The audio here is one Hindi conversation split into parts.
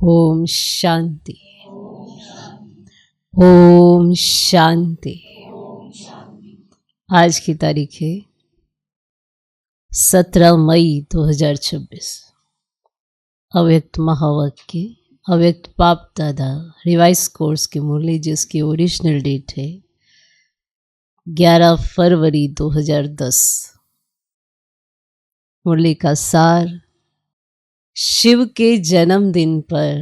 ओम शांति। ओम शांति। आज की तारीख है 17 मई 2026। अव्यक्त महावाक्य अव्यक्त बाप दादा रिवाइज कोर्स की मुरली, जिसकी ओरिजिनल डेट है 11 फरवरी 2010। मुरली का सार: शिव के जन्मदिन पर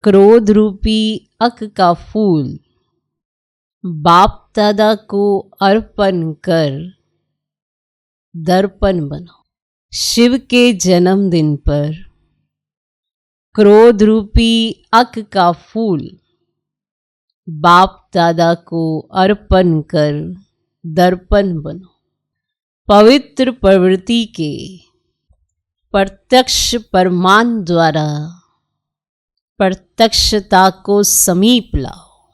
क्रोध रूपी अक का फूल बाप दादा को अर्पण कर दर्पण बनो। शिव के जन्मदिन पर क्रोध रूपी अक का फूल बाप दादा को अर्पण कर दर्पण बनो। पवित्र प्रवृत्ति के प्रत्यक्ष परमान द्वारा प्रत्यक्षता को समीप लाओ।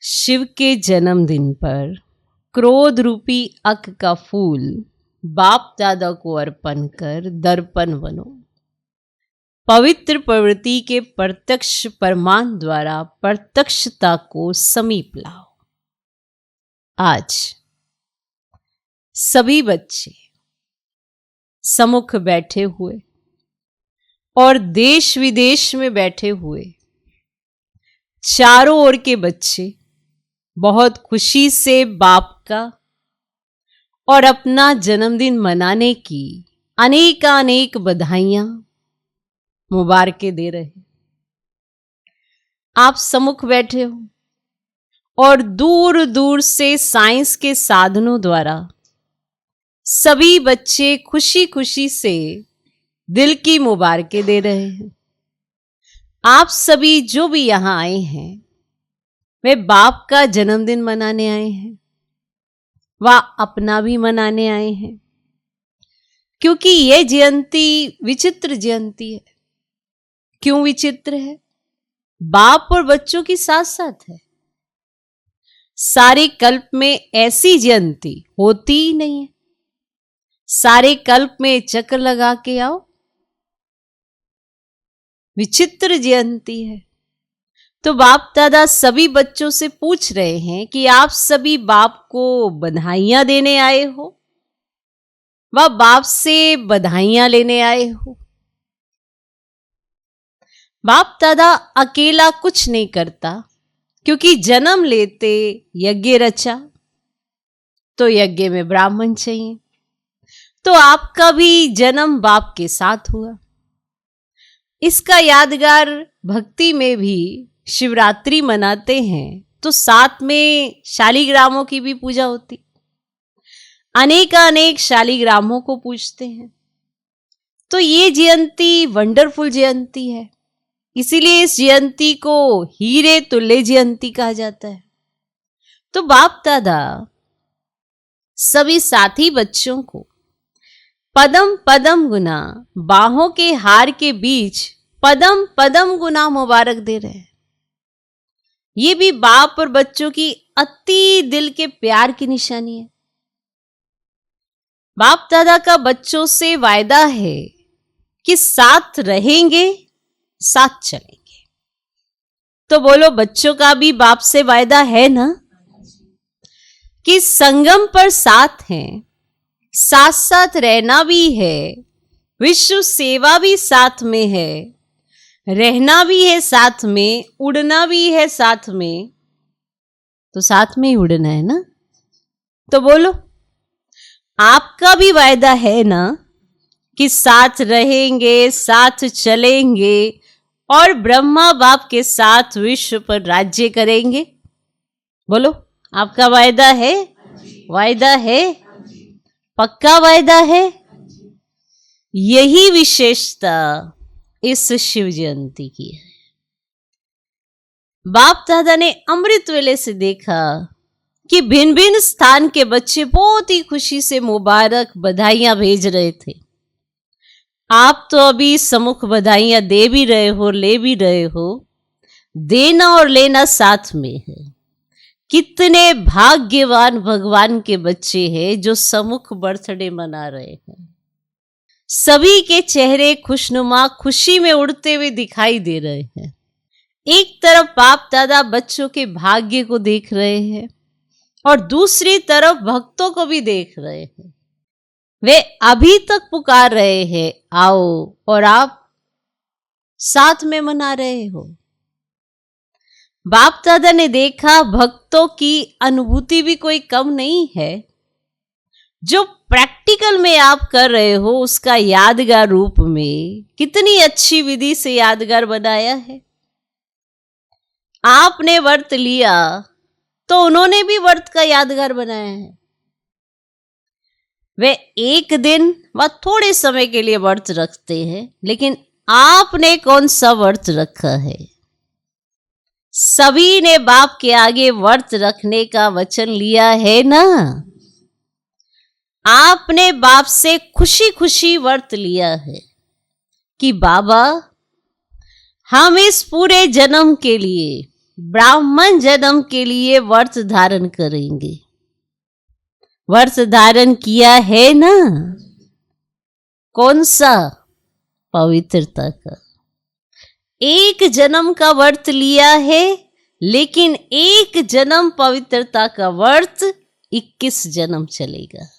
शिव के जन्मदिन पर क्रोध रूपी अक का फूल बाप दादा को अर्पण कर दर्पण बनो। पवित्र प्रवृत्ति के प्रत्यक्ष परमान द्वारा प्रत्यक्षता को समीप लाओ। आज सभी बच्चे सम्मुख बैठे हुए और देश विदेश में बैठे हुए चारों ओर के बच्चे बहुत खुशी से बाप का और अपना जन्मदिन मनाने की अनेक बधाइयां मुबारकें दे रहे हैं। आप सम्मुख बैठे हो और दूर दूर से साइंस के साधनों द्वारा सभी बच्चे खुशी खुशी से दिल की मुबारकें दे रहे हैं। आप सभी जो भी यहां आए हैं वे बाप का जन्मदिन मनाने आए हैं, वह अपना भी मनाने आए हैं, क्योंकि यह जयंती विचित्र जयंती है। क्यों विचित्र है? बाप और बच्चों की साथ साथ है। सारे कल्प में ऐसी जयंती होती ही नहीं है। सारे कल्प में चक्कर लगा के आओ, विचित्र जयंती है। तो बाप दादा सभी बच्चों से पूछ रहे हैं कि आप सभी बाप को बधाइयां देने आए हो व बाप से बधाइयां लेने आए हो। बाप दादा अकेला कुछ नहीं करता, क्योंकि जन्म लेते यज्ञ रचा तो यज्ञ में ब्राह्मण चाहिए। तो आपका भी जन्म बाप के साथ हुआ। इसका यादगार भक्ति में भी शिवरात्रि मनाते हैं तो साथ में शालिग्रामों की भी पूजा होती। अनेक शालिग्रामों को पूजते हैं। तो ये जयंती वंडरफुल जयंती है, इसीलिए इस जयंती को हीरे तुल्य जयंती कहा जाता है। तो बाप दादा सभी साथी बच्चों को पदम पदम गुना, बाहों के हार के बीच पदम पदम गुना मुबारक दे रहे हैं। ये भी बाप और बच्चों की अति दिल के प्यार की निशानी है। बाप दादा का बच्चों से वायदा है कि साथ रहेंगे, साथ चलेंगे। तो बोलो, बच्चों का भी बाप से वायदा है ना कि संगम पर साथ हैं, साथ साथ रहना भी है, विश्व सेवा भी साथ में है, रहना भी है साथ में, उड़ना भी है साथ में। तो साथ में ही उड़ना है ना। तो बोलो, आपका भी वायदा है ना कि साथ रहेंगे, साथ चलेंगे और ब्रह्मा बाप के साथ विश्व पर राज्य करेंगे। बोलो, आपका वायदा है? वायदा है? पक्का वायदा है। यही विशेषता इस शिव जयंती की है। बाप दादा ने अमृत वेले से देखा कि भिन्न भिन्न स्थान के बच्चे बहुत ही खुशी से मुबारक बधाइयां भेज रहे थे। आप तो अभी सम्मुख बधाइयां दे भी रहे हो, ले भी रहे हो। देना और लेना साथ में है। कितने भाग्यवान भगवान के बच्चे हैं जो सम्मुख बर्थडे मना रहे हैं। सभी के चेहरे खुशनुमा खुशी में उड़ते हुए दिखाई दे रहे हैं। एक तरफ बाप दादा बच्चों के भाग्य को देख रहे हैं और दूसरी तरफ भक्तों को भी देख रहे हैं। वे अभी तक पुकार रहे हैं, आओ, और आप साथ में मना रहे हो। बाप दादा ने देखा भक्तों की अनुभूति भी कोई कम नहीं है। जो प्रैक्टिकल में आप कर रहे हो उसका यादगार रूप में कितनी अच्छी विधि से यादगार बनाया है। आपने व्रत लिया तो उन्होंने भी व्रत का यादगार बनाया है। वे एक दिन व थोड़े समय के लिए व्रत रखते हैं, लेकिन आपने कौन सा व्रत रखा है? सभी ने बाप के आगे व्रत रखने का वचन लिया है ना। आपने बाप से खुशी खुशी व्रत लिया है कि बाबा, हम इस पूरे जन्म के लिए, ब्राह्मण जन्म के लिए व्रत धारण करेंगे। व्रत धारण किया है ना? कौन सा? पवित्रता का। एक जन्म का व्रत लिया है, लेकिन एक जन्म पवित्रता का व्रत 21 जन्म चलेगा।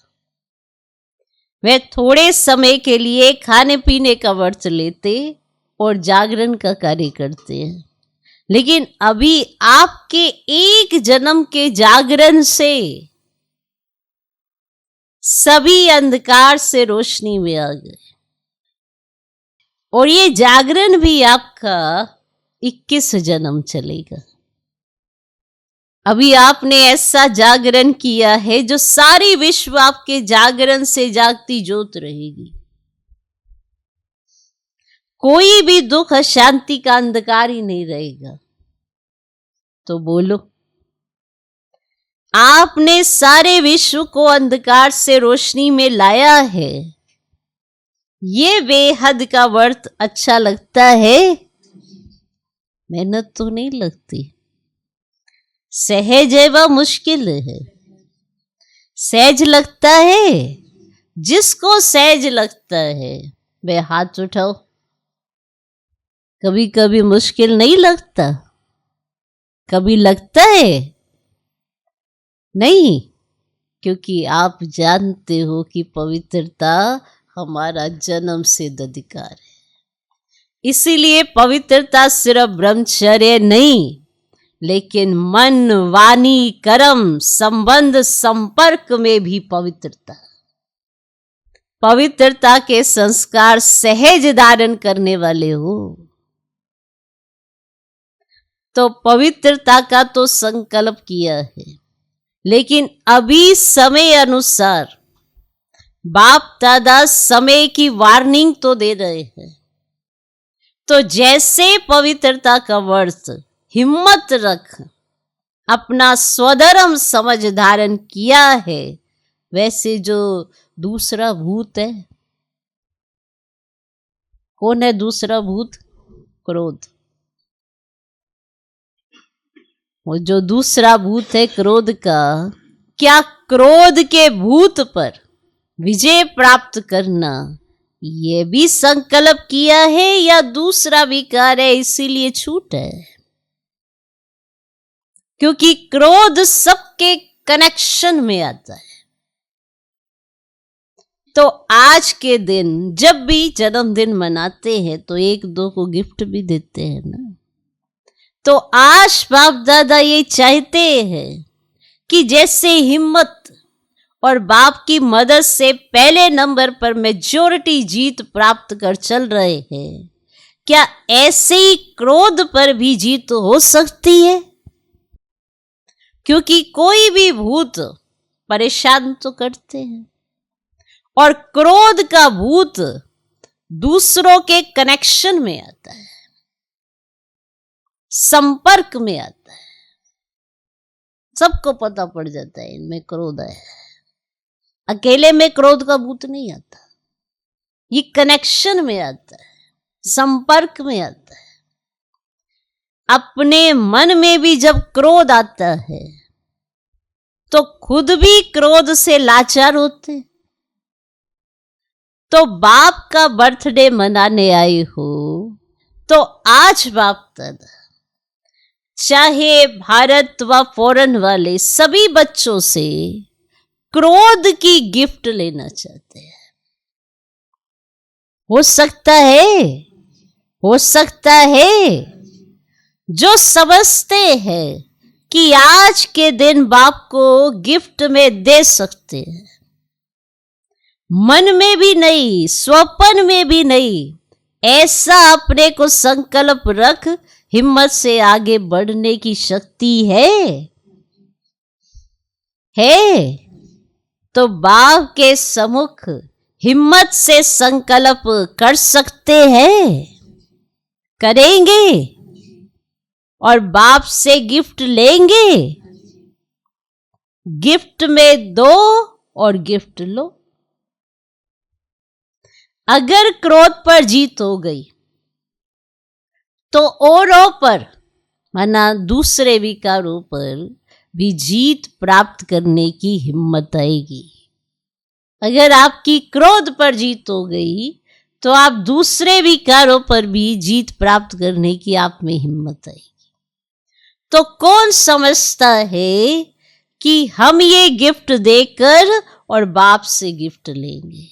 वे थोड़े समय के लिए खाने पीने का व्रत लेते और जागरण का कार्य करते हैं, लेकिन अभी आपके एक जन्म के जागरण से सभी अंधकार से रोशनी में आ गए और ये जागरण भी आपका 21 जन्म चलेगा। अभी आपने ऐसा जागरण किया है जो सारी विश्व आपके जागरण से जागती ज्योत रहेगी। कोई भी दुख अशांति का अंधकार ही नहीं रहेगा। तो बोलो, आपने सारे विश्व को अंधकार से रोशनी में लाया है। ये बेहद का व्रत अच्छा लगता है? मेहनत तो नहीं लगती, सहज है व मुश्किल है। सहज लगता है? जिसको सहज लगता है वे हाथ उठाओ। कभी कभी मुश्किल नहीं लगता? कभी लगता है? नहीं, क्योंकि आप जानते हो कि पवित्रता हमारा जन्म सिद्ध अधिकार है। इसीलिए पवित्रता सिर्फ ब्रह्मचर्य नहीं, लेकिन मन, वाणी, कर्म, संबंध, संपर्क में भी पवित्रता। पवित्रता के संस्कार सहज धारण करने वाले हो तो पवित्रता का तो संकल्प किया है, लेकिन अभी समय अनुसार बाप दादा समय की वार्निंग तो दे रहे हैं। तो जैसे पवित्रता का व्रत हिम्मत रख अपना स्वधर्म समझ धारण किया है, वैसे जो दूसरा भूत है, कौन है दूसरा भूत? क्रोध। वो जो दूसरा भूत है क्रोध का, क्या क्रोध के भूत पर विजय प्राप्त करना ये भी संकल्प किया है या दूसरा विकार है इसीलिए छूट है? क्योंकि क्रोध सबके कनेक्शन में आता है। तो आज के दिन जब भी जन्मदिन मनाते हैं तो एक दो को गिफ्ट भी देते हैं ना। तो आज बाप दादा ये चाहते हैं कि जैसे हिम्मत और बाप की मदद से पहले नंबर पर मेजॉरिटी जीत प्राप्त कर चल रहे हैं, क्या ऐसे ही क्रोध पर भी जीत हो सकती है? क्योंकि कोई भी भूत परेशान तो करते हैं और क्रोध का भूत दूसरों के कनेक्शन में आता है, संपर्क में आता है। सबको पता पड़ जाता है इनमें क्रोध है। अकेले में क्रोध का भूत नहीं आता, ये कनेक्शन में आता है, संपर्क में आता है। अपने मन में भी जब क्रोध आता है तो खुद भी क्रोध से लाचार होते, तो बाप का बर्थडे मनाने आई हो तो आज बाप दादा चाहे भारत व फॉरेन वाले सभी बच्चों से क्रोध की गिफ्ट लेना चाहते हैं। हो सकता है, हो सकता है जो समझते हैं कि आज के दिन बाप को गिफ्ट में दे सकते हैं, मन में भी नहीं, स्वप्न में भी नहीं, ऐसा अपने को संकल्प रख, हिम्मत से आगे बढ़ने की शक्ति है तो बाप के सम्मुख हिम्मत से संकल्प कर सकते हैं, करेंगे और बाप से गिफ्ट लेंगे। गिफ्ट में दो और गिफ्ट लो। अगर क्रोध पर जीत हो गई तो औरों पर माना दूसरे विकारों पर भी जीत प्राप्त करने की हिम्मत आएगी। अगर आपकी क्रोध पर जीत हो गई तो आप दूसरे विकारों पर भी जीत प्राप्त करने की आप में हिम्मत आएगी। तो कौन समझता है कि हम ये गिफ्ट देकर और बाप से गिफ्ट लेंगे?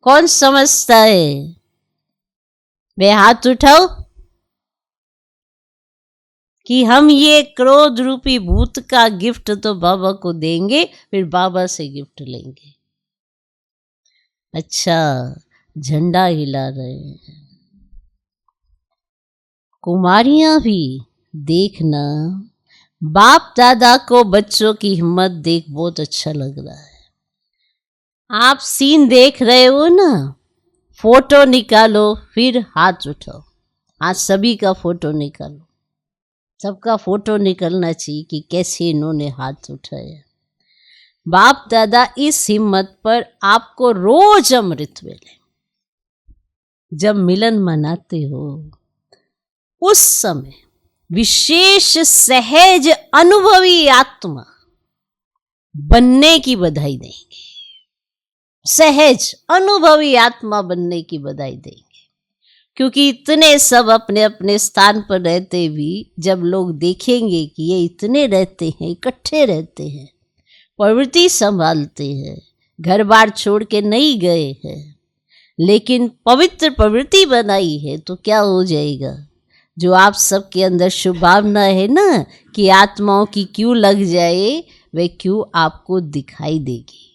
कौन समझता है? वे हाथ उठाओ कि हम ये क्रोध रूपी भूत का गिफ्ट तो बाबा को देंगे, फिर बाबा से गिफ्ट लेंगे। अच्छा, झंडा हिला रहे हैं। कुमारियां भी देखना, बाप दादा को बच्चों की हिम्मत देख बहुत अच्छा लग रहा है। आप सीन देख रहे हो ना, फोटो निकालो फिर हाथ उठाओ। आज सभी का फोटो निकालो, सबका फोटो निकलना चाहिए कि कैसे इन्होंने हाथ उठाया। बाप दादा इस हिम्मत पर आपको रोज अमृत मिले। जब मिलन मनाते हो उस समय विशेष सहज अनुभवी आत्मा बनने की बधाई देंगे। सहज अनुभवी आत्मा बनने की बधाई देंगे, क्योंकि इतने सब अपने अपने स्थान पर रहते भी जब लोग देखेंगे कि ये इतने रहते हैं, इकट्ठे रहते हैं, प्रवृत्ति संभालते हैं, घर बार छोड़ के नहीं गए हैं, लेकिन पवित्र प्रवृत्ति बनाई है, तो क्या हो जाएगा? जो आप सबके अंदर शुभ भावना है ना कि आत्माओं की क्यों लग जाए, वे क्यों आपको दिखाई देगी।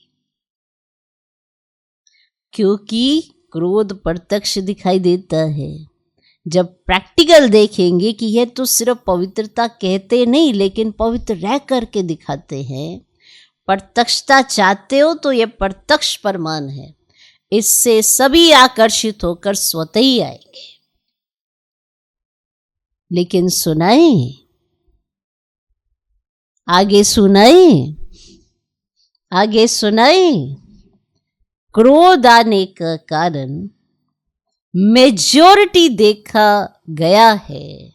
क्योंकि क्रोध प्रत्यक्ष दिखाई देता है। जब प्रैक्टिकल देखेंगे कि यह तो सिर्फ पवित्रता कहते नहीं, लेकिन पवित्र रह करके दिखाते हैं। प्रत्यक्षता चाहते हो तो यह प्रत्यक्ष प्रमाण है, इससे सभी आकर्षित होकर स्वतः ही आएंगे। लेकिन सुनाए, आगे सुनाए, आगे सुनाए। क्रोध आने का कारण मेजॉरिटी देखा गया है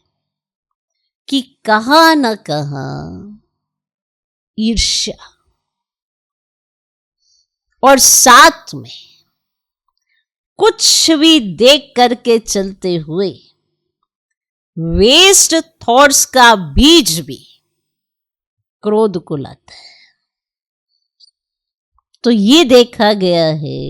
कि कहां न कहां ईर्ष्या और साथ में कुछ भी देख करके चलते हुए वेस्ट थॉट्स का बीज भी क्रोध को लाता है। तो ये देखा गया है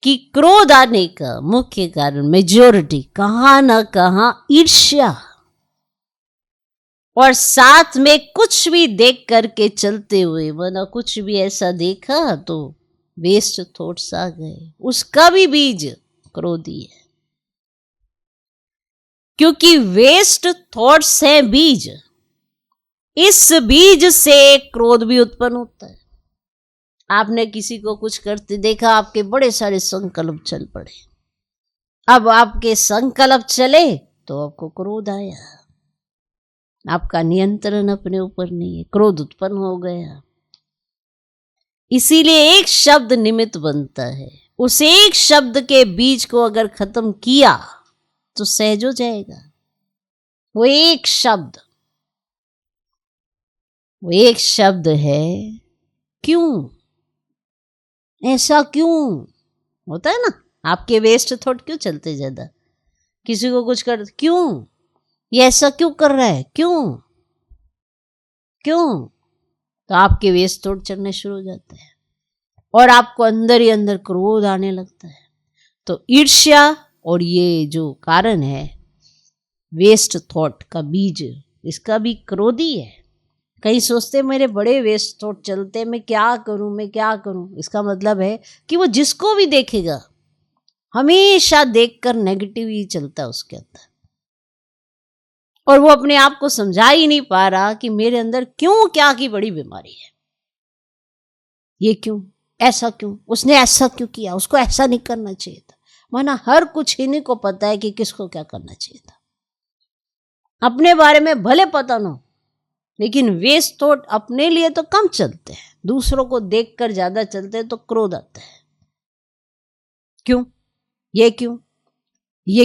कि क्रोध आने का मुख्य कारण मेजॉरिटी कहां न कहां ईर्ष्या और साथ में कुछ भी देख करके चलते हुए, वरना कुछ भी ऐसा देखा तो वेस्ट थॉट्स आ गए, उसका भी बीज क्रोधी है। क्योंकि वेस्ट थॉट्स है बीज, इस बीज से क्रोध भी उत्पन्न होता है। आपने किसी को कुछ करते देखा, आपके बड़े सारे संकल्प चल पड़े। अब आपके संकल्प चले तो आपको क्रोध आया। आपका नियंत्रण अपने ऊपर नहीं है, क्रोध उत्पन्न हो गया। इसीलिए एक शब्द निमित्त बनता है। उस एक शब्द के बीज को अगर खत्म किया तो सहज हो जाएगा। वो एक शब्द है क्यों। ऐसा क्यों होता है ना, आपके वेस्ट थॉट क्यों चलते ज्यादा, किसी को कुछ कर क्यों, ये ऐसा क्यों कर रहा है, क्यों क्यों, तो आपके वेस्ट थॉट चलने शुरू हो जाते हैं और आपको अंदर ही अंदर क्रोध आने लगता है। तो ईर्ष्या और ये जो कारण है वेस्ट थॉट का बीज, इसका भी क्रोधी है। कई सोचते मेरे बड़े वेस्ट थॉट चलते, मैं क्या करूं, इसका मतलब है कि वो जिसको भी देखेगा हमेशा देखकर नेगेटिव ही चलता है उसके अंदर, और वो अपने आप को समझा ही नहीं पा रहा कि मेरे अंदर क्यों क्या की बड़ी बीमारी है, ये क्यों, ऐसा क्यों, उसने ऐसा क्यों किया, उसको ऐसा नहीं करना चाहिए था। माना हर कुछ इन्हीं को पता है कि किसको क्या करना चाहिए था, अपने बारे में भले पता न हो, लेकिन वेस्ट थॉट अपने लिए तो कम चलते हैं, दूसरों को देखकर ज्यादा चलते हैं, तो क्रोध आता है। क्यों, ये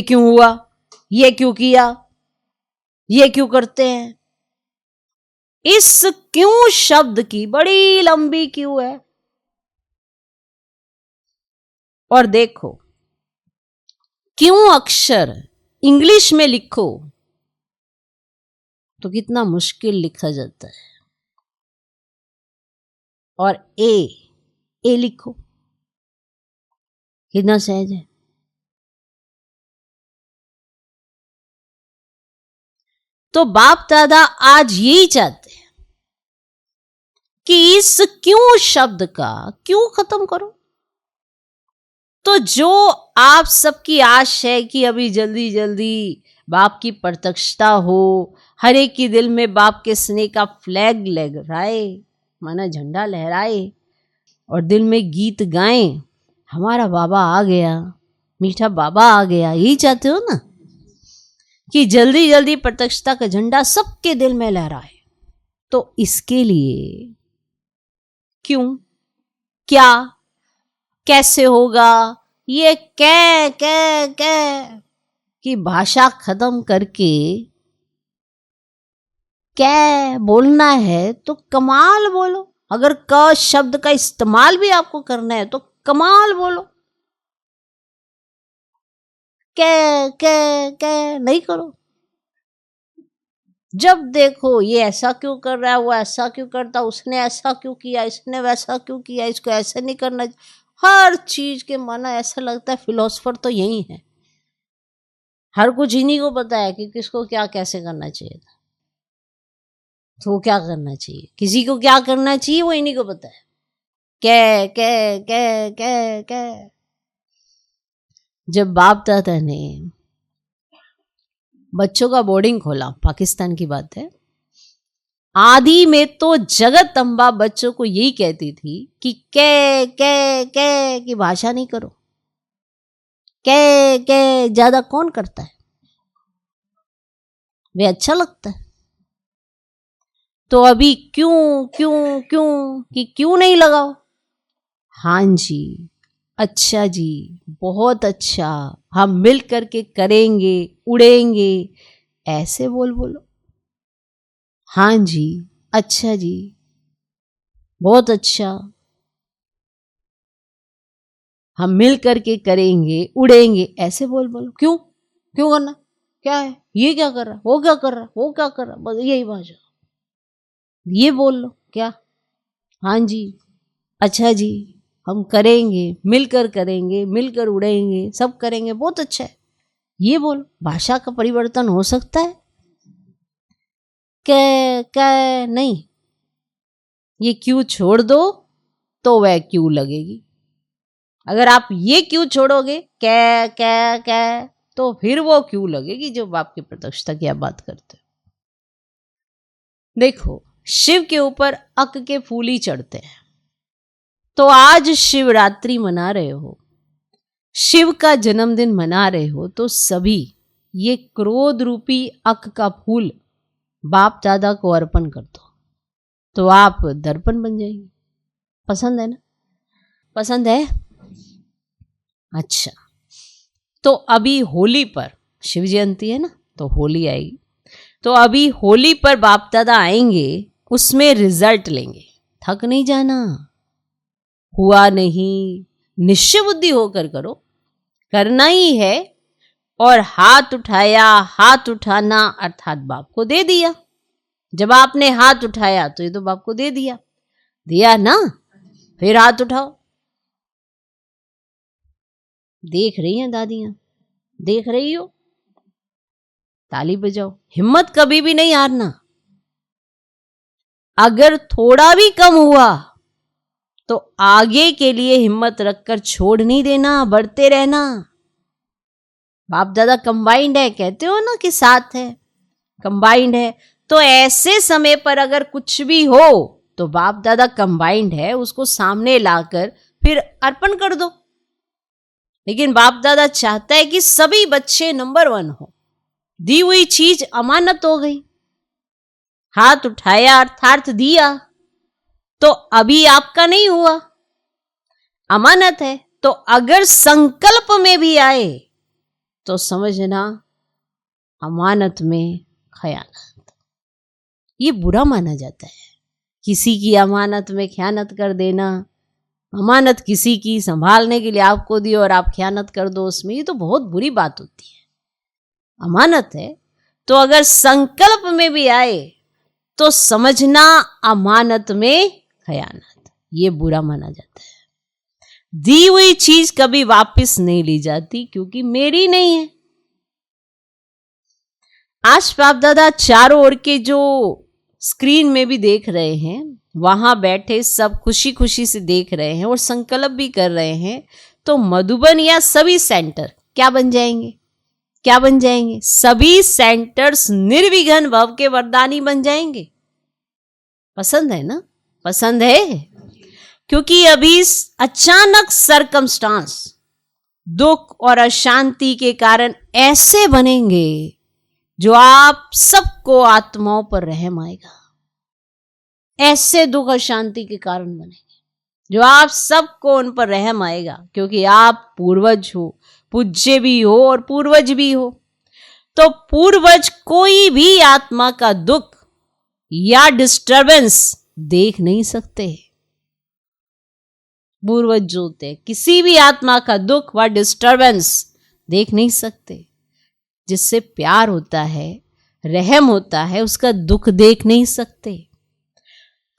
क्यों हुआ, ये क्यों किया, ये क्यों करते हैं। इस क्यों शब्द की बड़ी लंबी क्यों है। और देखो क्यों अक्षर इंग्लिश में लिखो तो कितना मुश्किल लिखा जाता है, और ए लिखो कितना सहज है। तो बाप दादा आज यही चाहते हैं कि इस क्यों शब्द का क्यों खत्म करो। तो जो आप सबकी आश है कि अभी जल्दी जल्दी बाप की प्रत्यक्षता हो, हर एक के दिल में बाप के स्नेह का फ्लैग लहराए, माना झंडा लहराए, और दिल में गीत गाएं, हमारा बाबा आ गया, मीठा बाबा आ गया, यही चाहते हो ना कि जल्दी जल्दी प्रत्यक्षता का झंडा सबके दिल में लहराए। तो इसके लिए क्यों, क्या, कैसे होगा, ये कै की भाषा खत्म करके क्या बोलना है तो कमाल बोलो। अगर क शब्द का इस्तेमाल भी आपको करना है तो कमाल बोलो, क्या नहीं करो। जब देखो ये ऐसा क्यों कर रहा है, वो ऐसा क्यों करता, उसने ऐसा क्यों किया, इसने वैसा क्यों किया, इसको ऐसे नहीं करना, हर चीज के माना ऐसा लगता है फिलोसफर तो यही है, हर कुछ इन्हीं को पता है कि किसको क्या कैसे करना चाहिए था, तो क्या करना चाहिए, किसी को क्या करना चाहिए वो इन्हीं को पता है। क्या जब बाप दादा ने बच्चों का बोर्डिंग खोला, पाकिस्तान की बात है, आदि में तो जगत अम्बा बच्चों को यही कहती थी कि कै की भाषा नहीं करो, कै ज्यादा कौन करता है, वे अच्छा लगता है। तो अभी क्यों कि क्यों नहीं लगाओ। हाँ जी, अच्छा जी, बहुत अच्छा, हम मिल करके करेंगे, उड़ेंगे, ऐसे बोलो। हाँ जी, अच्छा जी, बहुत अच्छा, हम मिल करके करेंगे, उड़ेंगे, ऐसे बोलो। क्यों करना, क्या है, ये क्या कर रहा, वो क्या कर रहा, वो क्या कर रहा, बस यही भाषा, ये बोल लो क्या। हाँ जी, अच्छा जी, हम करेंगे, मिलकर उड़ेंगे, सब करेंगे, बहुत अच्छा है, ये बोलो। भाषा का परिवर्तन हो सकता है, क्या नहीं। ये क्यों छोड़ दो तो वह क्यों लगेगी। अगर आप ये क्यों छोड़ोगे क्या तो फिर वो क्यों लगेगी जो बाप की प्रत्यक्षता की आप बात करते हो। देखो शिव के ऊपर अक के फूल ही चढ़ते हैं, तो आज शिवरात्रि मना रहे हो, शिव का जन्मदिन मना रहे हो, तो सभी ये क्रोध रूपी अक का फूल बाप दादा को अर्पण कर दो, तो आप दर्पण बन जाएंगे। पसंद है ना, पसंद है। अच्छा, तो अभी होली पर शिव जयंती है ना, तो होली आएगी, तो अभी होली पर बाप दादा आएंगे, उसमें रिजल्ट लेंगे, थक नहीं जाना। हुआ नहीं, निश्चय बुद्धि होकर करो, करना ही है। और हाथ उठाया, हाथ उठाना अर्थात बाप को दे दिया। जब आपने हाथ उठाया तो ये तो बाप को दे दिया, दिया ना, फिर हाथ उठाओ। देख रही हैं दादियां, देख रही हो, ताली बजाओ। हिम्मत कभी भी नहीं हारना। अगर थोड़ा भी कम हुआ तो आगे के लिए हिम्मत रखकर छोड़ नहीं देना, बढ़ते रहना। बाप दादा कंबाइंड है, कहते हो ना कि साथ है, कंबाइंड है। तो ऐसे समय पर अगर कुछ भी हो तो बाप दादा कंबाइंड है, उसको सामने लाकर फिर अर्पण कर दो। लेकिन बाप दादा चाहता है कि सभी बच्चे नंबर 1 हो। दी हुई चीज अमानत हो गई, हाथ उठाया अर्थात दिया, तो अभी आपका नहीं हुआ, अमानत है। तो अगर संकल्प में भी आए तो समझना अमानत में खयानत, ये बुरा माना जाता है। किसी की अमानत में खयानत कर देना, अमानत किसी की संभालने के लिए आपको दी और आप खयानत कर दो उसमें, ये तो बहुत बुरी बात होती है। अमानत है तो अगर संकल्प में भी आए तो समझना अमानत में खयानत, ये बुरा माना जाता है। दी हुई चीज कभी वापस नहीं ली जाती क्योंकि मेरी नहीं है। आज बाप दादा चारों ओर के जो स्क्रीन में भी देख रहे हैं, वहां बैठे सब खुशी खुशी से देख रहे हैं और संकल्प भी कर रहे हैं। तो मधुबन या सभी सेंटर क्या बन जाएंगे, क्या बन जाएंगे? सभी सेंटर्स निर्विघ्न भव के वरदानी बन जाएंगे। पसंद है ना? पसंद है। क्योंकि अभी अचानक सरकमस्टांस, दुख और अशांति के कारण ऐसे बनेंगे जो आप सबको आत्माओं पर रहम आएगा। ऐसे दुख और शांति के कारण बनेंगे जो आप सबको उन पर रहम आएगा, क्योंकि आप पूर्वज हो, पूज्य भी हो और पूर्वज भी हो। तो पूर्वज कोई भी आत्मा का दुख या डिस्टरबेंस देख नहीं सकते। पूर्वज जो होते किसी भी आत्मा का दुख व डिस्टरबेंस देख नहीं सकते। जिससे प्यार होता है, रहम होता है, उसका दुख देख नहीं सकते।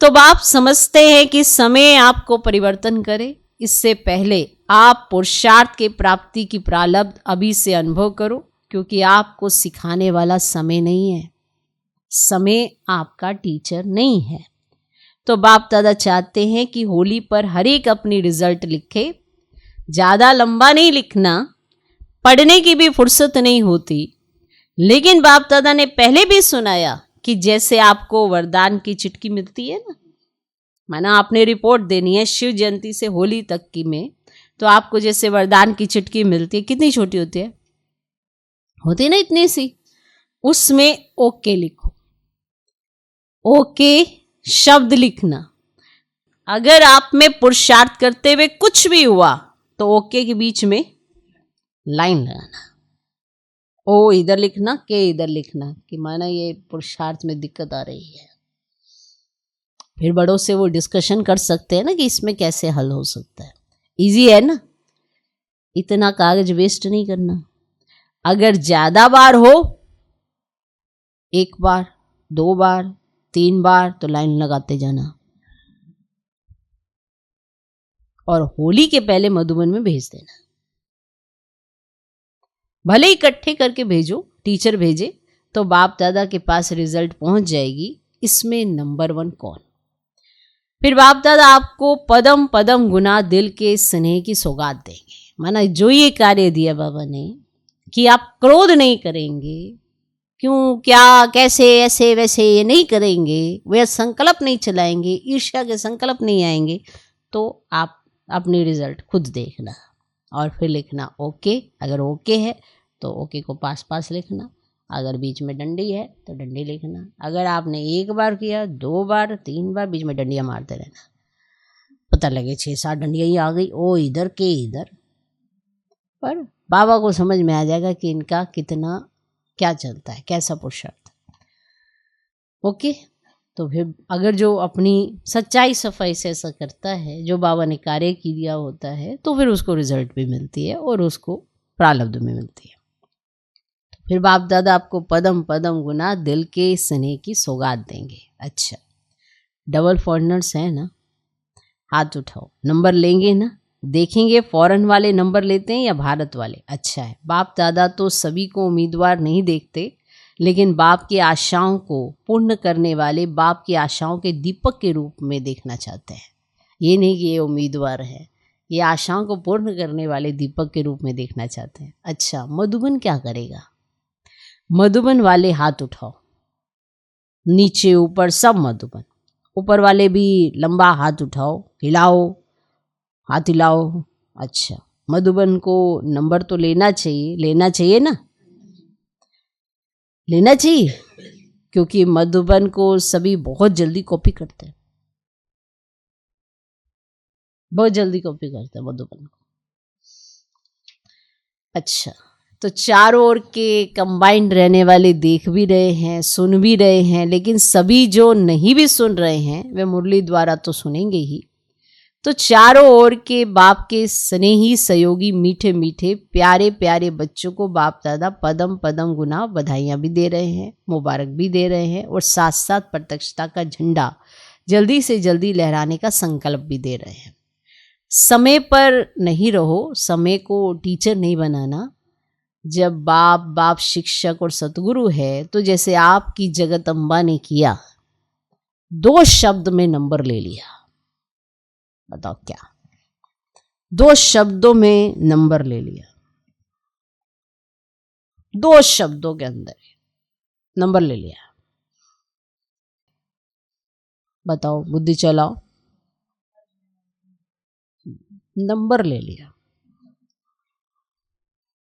तो बाप समझते हैं कि समय आपको परिवर्तन करे, इससे पहले आप पुरुषार्थ के प्राप्ति की प्रारब्ध अभी से अनुभव करो, क्योंकि आपको सिखाने वाला समय नहीं है, समय आपका टीचर नहीं है। तो बाप दादा चाहते हैं कि होली पर हर एक अपनी रिजल्ट लिखे। ज़्यादा लंबा नहीं लिखना, पढ़ने की भी फुर्सत नहीं होती। लेकिन बाप दादा ने पहले भी सुनाया कि जैसे आपको वरदान की चिट्ठी मिलती है ना, माना आपने रिपोर्ट देनी है शिव जयंती से होली तक की में, तो आपको जैसे वरदान की चिट्ठी मिलती है, कितनी छोटी होती है, होती ना इतनी सी, उसमें ओके लिखो। ओके शब्द लिखना। अगर आप में पुरुषार्थ करते हुए कुछ भी हुआ तो ओके के बीच में लाइन लगाना। ओ इधर लिखना, के इधर लिखना, कि माना ये पुरुषार्थ में दिक्कत आ रही है। फिर बड़ों से वो डिस्कशन कर सकते हैं ना कि इसमें कैसे हल हो सकता है। इजी है ना, इतना कागज वेस्ट नहीं करना। अगर ज्यादा बार हो, 1 बार 2 बार 3 बार, तो लाइन लगाते जाना। और होली के पहले मधुबन में भेज देना। भले इकट्ठे करके भेजो, टीचर भेजे तो बाप दादा के पास रिजल्ट पहुंच जाएगी। इसमें नंबर 1 कौन? फिर बाप दादा आपको पदम पदम गुना दिल के स्नेह की सौगात देंगे। माना जो ये कार्य दिया बाबा ने कि आप क्रोध नहीं करेंगे, क्यों क्या कैसे ऐसे वैसे ये नहीं करेंगे, वे संकल्प नहीं चलाएंगे, ईर्ष्या के संकल्प नहीं आएंगे, तो आप अपनी रिजल्ट खुद देखना और फिर लिखना ओके। अगर ओके है तो ओके को पास पास लिखना, अगर बीच में डंडी है तो डंडी लिखना। अगर आपने 1 बार किया, 2 बार 3 बार, बीच में डंडियाँ मारते रहना। पता लगे 6-7 डंडियाँ ही आ गई, ओ इधर के इधर, पर बाबा को समझ में आ जाएगा कि इनका कितना क्या चलता है, कैसा पुरुषार्थ। ओके, तो फिर अगर जो अपनी सच्चाई सफाई से ऐसा करता है, जो बाबा ने कार्य किया होता है, तो फिर उसको रिजल्ट भी मिलती है और उसको प्रारब्ध में मिलती है। तो फिर बाप दादा आपको पदम पदम गुना दिल के स्नेह की सौगात देंगे। अच्छा, डबल फॉरेनर्स हैं ना, हाथ उठाओ, नंबर लेंगे ना, देखेंगे फॉरेन वाले नंबर लेते हैं या भारत वाले। अच्छा है, बाप दादा तो सभी को उम्मीदवार नहीं देखते, लेकिन बाप की आशाओं को पूर्ण करने वाले, बाप की आशाओं के दीपक के रूप में देखना चाहते हैं। ये नहीं कि ये उम्मीदवार है, ये आशाओं को पूर्ण करने वाले दीपक के रूप में देखना चाहते हैं। अच्छा, मधुबन क्या करेगा? मधुबन वाले हाथ उठाओ, नीचे ऊपर सब मधुबन, ऊपर वाले भी लंबा हाथ उठाओ, हिलाओ, हाथ हिलाओ। अच्छा, मधुबन को नंबर तो लेना चाहिए ना, लेना चाहिए, क्योंकि मधुबन को सभी बहुत जल्दी कॉपी करते हैं, बहुत जल्दी कॉपी करते हैं मधुबन को। अच्छा, तो चारों ओर के कंबाइंड रहने वाले देख भी रहे हैं, सुन भी रहे हैं, लेकिन सभी जो नहीं भी सुन रहे हैं वे मुरली द्वारा तो सुनेंगे ही। तो चारों ओर के बाप के स्नेही सहयोगी मीठे मीठे प्यारे प्यारे बच्चों को बाप दादा पदम पदम गुना बधाइयाँ भी दे रहे हैं, मुबारक भी दे रहे हैं, और साथ साथ प्रत्यक्षता का झंडा जल्दी से जल्दी लहराने का संकल्प भी दे रहे हैं। समय पर नहीं रहो, समय को टीचर नहीं बनाना। जब बाप शिक्षक और सतगुरु है, तो जैसे आपकी जगत अम्बा ने किया, 2 शब्द में नंबर ले लिया। बताओ क्या? 2 शब्दों में नंबर ले लिया, 2 शब्दों के अंदर नंबर ले लिया। बताओ, बुद्धि चलाओ, नंबर ले लिया।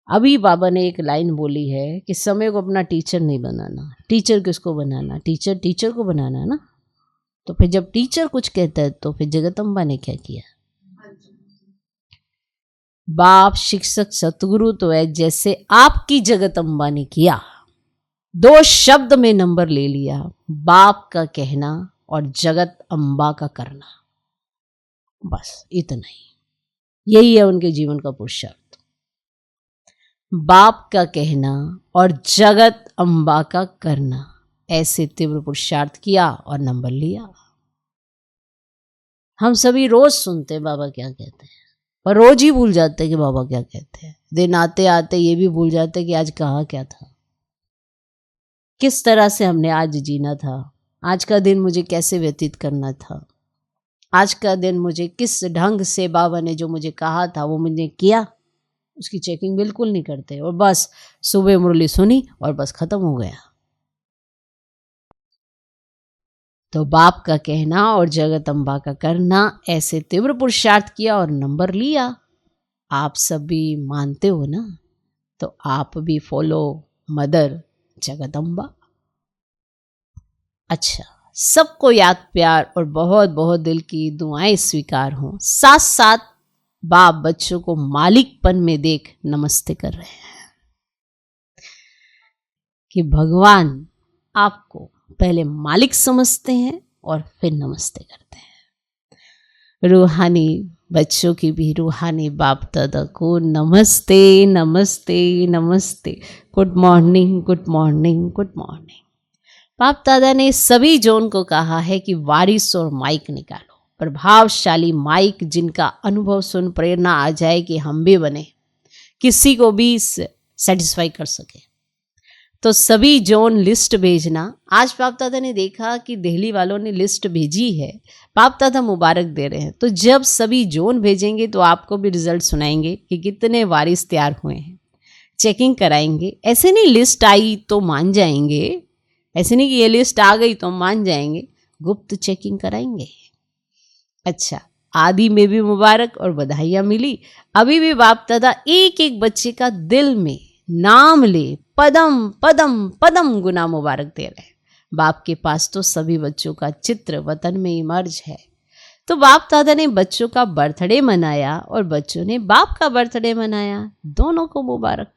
अभी बाबा ने एक लाइन बोली है कि समय को अपना टीचर नहीं बनाना। टीचर किसको बनाना? टीचर को बनाना ना। तो फिर जब टीचर कुछ कहता है, तो फिर जगदम्बा ने क्या किया? बाप शिक्षक सतगुरु तो है, जैसे आपकी जगदम्बा ने किया, 2 शब्द में नंबर ले लिया। बाप का कहना और जगत अम्बा का करना, बस इतना ही। यही है उनके जीवन का पुरुषार्थ। बाप का कहना और जगत अम्बा का करना, ऐसे तीव्र पुरुषार्थ किया और नंबर लिया। हम सभी रोज सुनते हैं बाबा क्या कहते हैं, पर रोज ही भूल जाते हैं कि बाबा क्या कहते हैं। दिन आते आते ये भी भूल जाते हैं कि आज कहा क्या था, किस तरह से हमने आज जीना था, आज का दिन मुझे कैसे व्यतीत करना था, आज का दिन मुझे किस ढंग से बाबा ने जो मुझे कहा था वो मैंने किया। उसकी चेकिंग बिल्कुल नहीं करते, और बस सुबह मुरली सुनी और बस खत्म हो गया। तो बाप का कहना और जगत अम्बा का करना, ऐसे तीव्र पुरुषार्थ किया और नंबर लिया। आप सभी मानते हो ना, तो आप भी फॉलो मदर जगदम्बा। अच्छा, सबको याद प्यार और बहुत बहुत दिल की दुआएं स्वीकार हों। साथ साथ बाप बच्चों को मालिकपन में देख नमस्ते कर रहे हैं कि भगवान आपको पहले मालिक समझते हैं और फिर नमस्ते करते हैं। रूहानी बच्चों की भी रूहानी बाप दादा को नमस्ते नमस्ते नमस्ते। Good morning good morning good morning. बाप दादा ने सभी जोन को कहा है कि वारिस और माइक निकालो, प्रभावशाली माइक जिनका अनुभव सुन प्रेरणा आ जाए कि हम भी बने, किसी को भी सेटिस्फाई कर सके। तो सभी जोन लिस्ट भेजना। आज बाप दादा ने देखा कि दिल्ली वालों ने लिस्ट भेजी है, बाप दादा मुबारक दे रहे हैं। तो जब सभी जोन भेजेंगे तो आपको भी रिजल्ट सुनाएंगे कि कितने वारिस तैयार हुए हैं, चेकिंग कराएंगे। ऐसे नहीं लिस्ट आई तो मान जाएंगे, ऐसे नहीं कि ये लिस्ट आ गई तो मान जाएंगे, गुप्त चेकिंग कराएंगे। अच्छा, आदि में भी मुबारक और बधाइयाँ मिली। अभी भी बाप दादा एक एक बच्चे का दिल में नाम ले पदम पदम पदम गुना मुबारक दे रहे हैं। बाप के पास तो सभी बच्चों का चित्र वतन में इमर्ज है। तो बाप दादा ने बच्चों का बर्थडे मनाया और बच्चों ने बाप का बर्थडे मनाया, दोनों को मुबारक।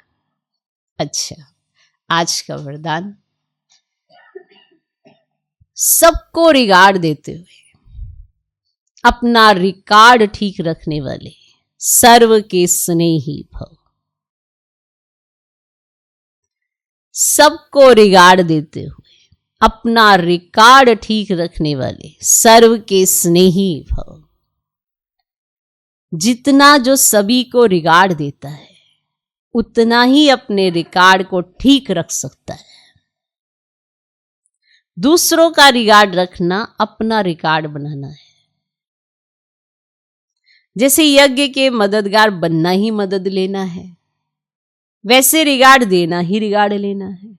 अच्छा, आज का वरदान, सबको रिगार्ड देते हुए अपना रिकॉर्ड ठीक रखने वाले सर्व के स्नेही भव। सबको रिगार्ड देते हुए अपना रिकॉर्ड ठीक रखने वाले सर्व के स्नेही भव। जितना जो सभी को रिगार्ड देता है उतना ही अपने रिकॉर्ड को ठीक रख सकता है। दूसरों का रिगार्ड रखना अपना रिकॉर्ड बनाना है। जैसे यज्ञ के मददगार बनना ही मदद लेना है, वैसे रिगार्ड देना ही रिगार्ड लेना है।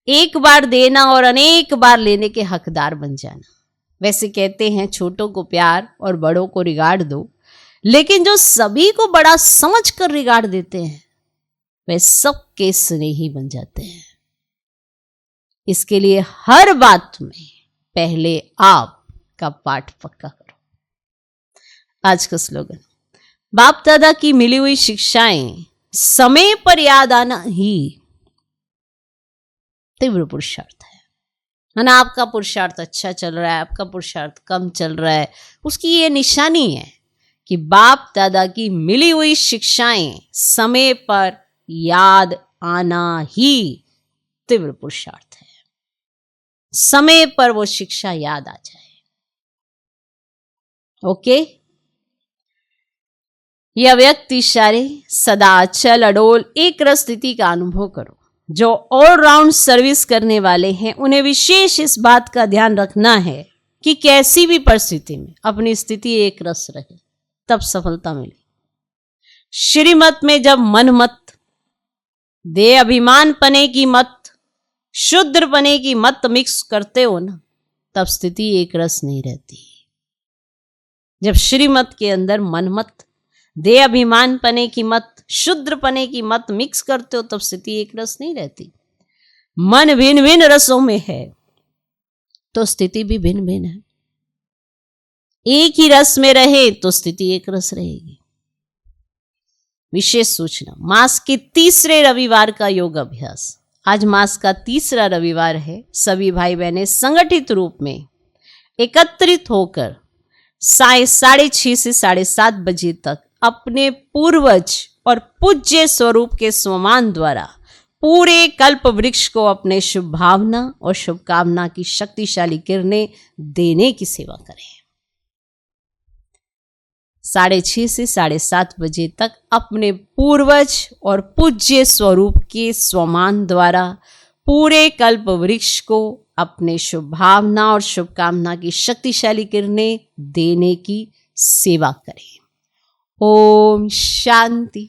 एक बार देना और अनेक बार लेने के हकदार बन जाना। वैसे कहते हैं छोटों को प्यार और बड़ों को रिगार्ड दो, लेकिन जो सभी को बड़ा समझ कर रिगार्ड देते हैं वे सबके स्नेही बन जाते हैं। इसके लिए हर बात में पहले आप का पाठ पक्का करो। आज का स्लोगन, बाप दादा की मिली हुई शिक्षाएं समय पर याद आना ही तीव्र पुरुषार्थ है ना। आपका पुरुषार्थ अच्छा चल रहा है, आपका पुरुषार्थ कम चल रहा है, उसकी ये निशानी है कि बाप दादा की मिली हुई शिक्षाएं समय पर याद आना ही तीव्र पुरुषार्थ है। समय पर वो शिक्षा याद आ जाए। ओके, यह अव्यक्त इशारे सदा अचल अडोल एक रस स्थिति का अनुभव करो। जो ऑलराउंड सर्विस करने वाले हैं उन्हें विशेष इस बात का ध्यान रखना है कि कैसी भी परिस्थिति में अपनी स्थिति एक रस रहे, तब सफलता मिले। श्रीमत में जब मन मत, दे अभिमान पने की मत, शुद्र पने की मत मिक्स करते हो ना, तब स्थिति एक रस नहीं रहती। जब श्रीमत के अंदर मन मत, दे अभिमान पने की मत, शुद्र पने की मत मिक्स करते हो, तब स्थिति एक रस नहीं रहती। मन भिन्न भिन्न रसों में है तो स्थिति भी भिन्न भिन्न है। एक ही रस में रहे तो स्थिति एक रस रहेगी। विशेष सूचना, मास के तीसरे रविवार का योग अभ्यास। आज मास का तीसरा रविवार है। सभी भाई बहनें संगठित रूप में एकत्रित होकर 6:30 से 7:30 बजे तक अपने पूर्वज और पूज्य स्वरूप के स्वमान द्वारा पूरे कल्प वृक्ष को अपने शुभ भावना और शुभकामना की शक्तिशाली किरणें देने की सेवा करें। 6:30 से 7:30 बजे तक अपने पूर्वज और पूज्य स्वरूप के स्वमान द्वारा पूरे कल्प वृक्ष को अपने शुभ भावना और शुभकामना की शक्तिशाली किरणें देने की सेवा करें। ओम शांति।